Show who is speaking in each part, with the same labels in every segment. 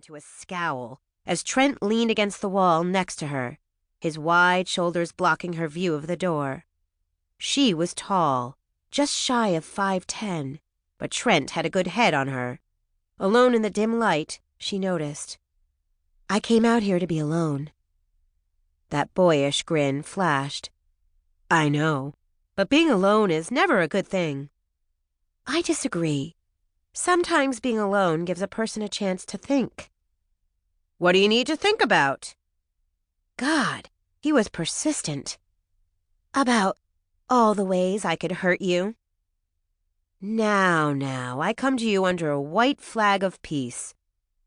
Speaker 1: into a scowl as Trent leaned against the wall next to her, his wide shoulders blocking her view of the door. She was tall, just shy of 5'10", but Trent had a good head on her. Alone in the dim light, she noticed. "I came out here to be alone." That boyish grin flashed. "I know, but being alone is never a good thing." "I disagree. Sometimes being alone gives a person a chance to think." "What do you need to think about?" God, he was persistent. "About all the ways I could hurt you." Now, I come to you under a white flag of peace.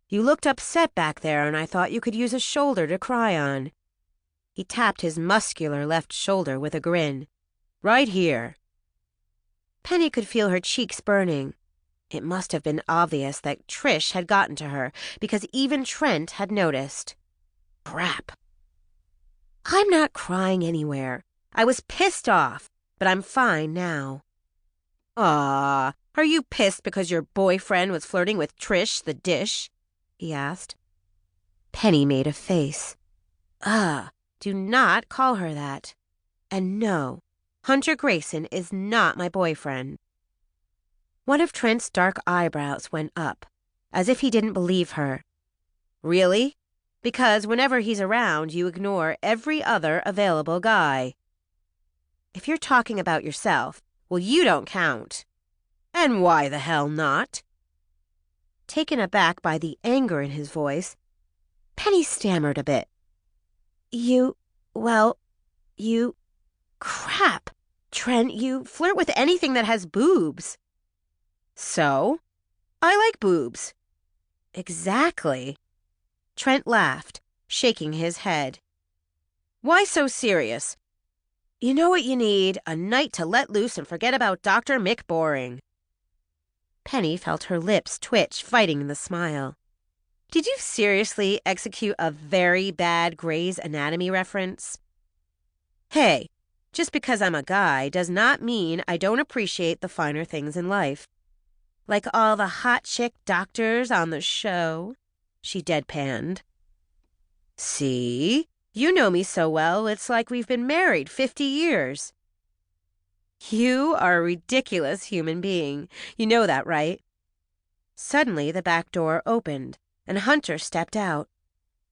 Speaker 1: You looked upset back there, and I thought you could use a shoulder to cry on." He tapped his muscular left shoulder with a grin. "Right here." Penny could feel her cheeks burning. It must have been obvious that Trish had gotten to her, because even Trent had noticed. Crap. "I'm not crying anywhere. I was pissed off, but I'm fine now." "Aw, are you pissed because your boyfriend was flirting with Trish the dish?" he asked. Penny made a face. Do not call her that. And no, Hunter Gracin is not my boyfriend." One of Trent's dark eyebrows went up, as if he didn't believe her. "Really? Because whenever he's around, you ignore every other available guy." "If you're talking about yourself, well, you don't count." "And why the hell not?" Taken aback by the anger in his voice, Penny stammered a bit. You... Crap, Trent, you flirt with anything that has boobs." "So? I like boobs." "Exactly." Trent laughed, shaking his head. "Why so serious? You know what you need? A night to let loose and forget about Dr. Mick Boring." Penny felt her lips twitch, fighting the smile. Did you seriously execute a very bad Grey's Anatomy reference? Hey, just because I'm a guy does not mean I don't appreciate the finer things in life. Like all the hot chick doctors on the show, she deadpanned. "See? You know me so well, it's like we've been married 50 years. You are a ridiculous human being. You know that, right?" Suddenly, the back door opened, and Hunter stepped out.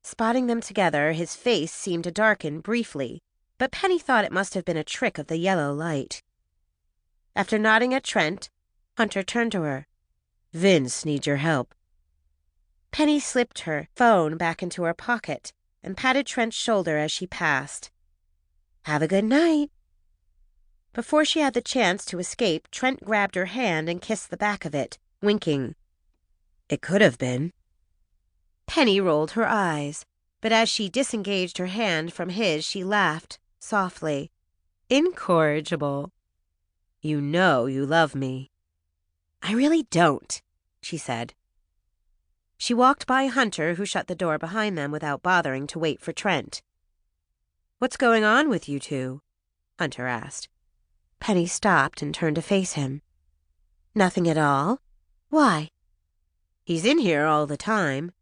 Speaker 1: Spotting them together, his face seemed to darken briefly, but Penny thought it must have been a trick of the yellow light. After nodding at Trent, Hunter turned to her. "Vince needs your help." Penny slipped her phone back into her pocket and patted Trent's shoulder as she passed. "Have a good night." Before she had the chance to escape, Trent grabbed her hand and kissed the back of it, winking. "It could have been." Penny rolled her eyes, but as she disengaged her hand from his, she laughed softly. "Incorrigible. You know you love me." "I really don't," she said. She walked by Hunter, who shut the door behind them without bothering to wait for Trent. "What's going on with you two?" Hunter asked. Penny stopped and turned to face him. "Nothing at all. Why?" "He's in here all the time."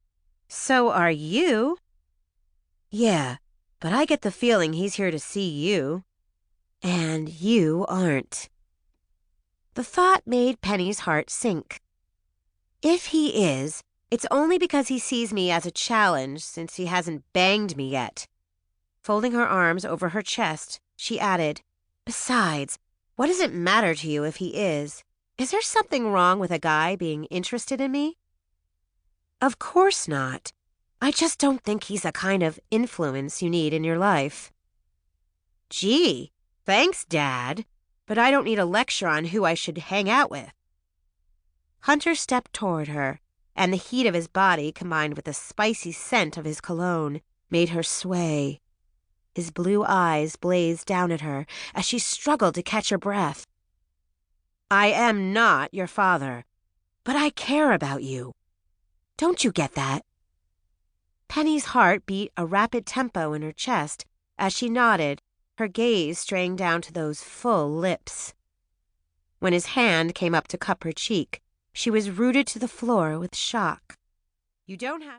Speaker 1: "So are you." "Yeah, but I get the feeling he's here to see you." "And you aren't." The thought made Penny's heart sink. If he is, it's only because he sees me as a challenge since he hasn't banged me yet. Folding her arms over her chest, she added, "Besides, what does it matter to you if he is? Is there something wrong with a guy being interested in me?" "Of course not. I just don't think he's the kind of influence you need in your life." "Gee, thanks, Dad. But I don't need a lecture on who I should hang out with." Hunter stepped toward her, and the heat of his body combined with the spicy scent of his cologne made her sway. His blue eyes blazed down at her as she struggled to catch her breath. "I am not your father, but I care about you. Don't you get that?" Penny's heart beat a rapid tempo in her chest as she nodded, her gaze straying down to those full lips. When his hand came up to cup her cheek, she was rooted to the floor with shock. "You don't have..."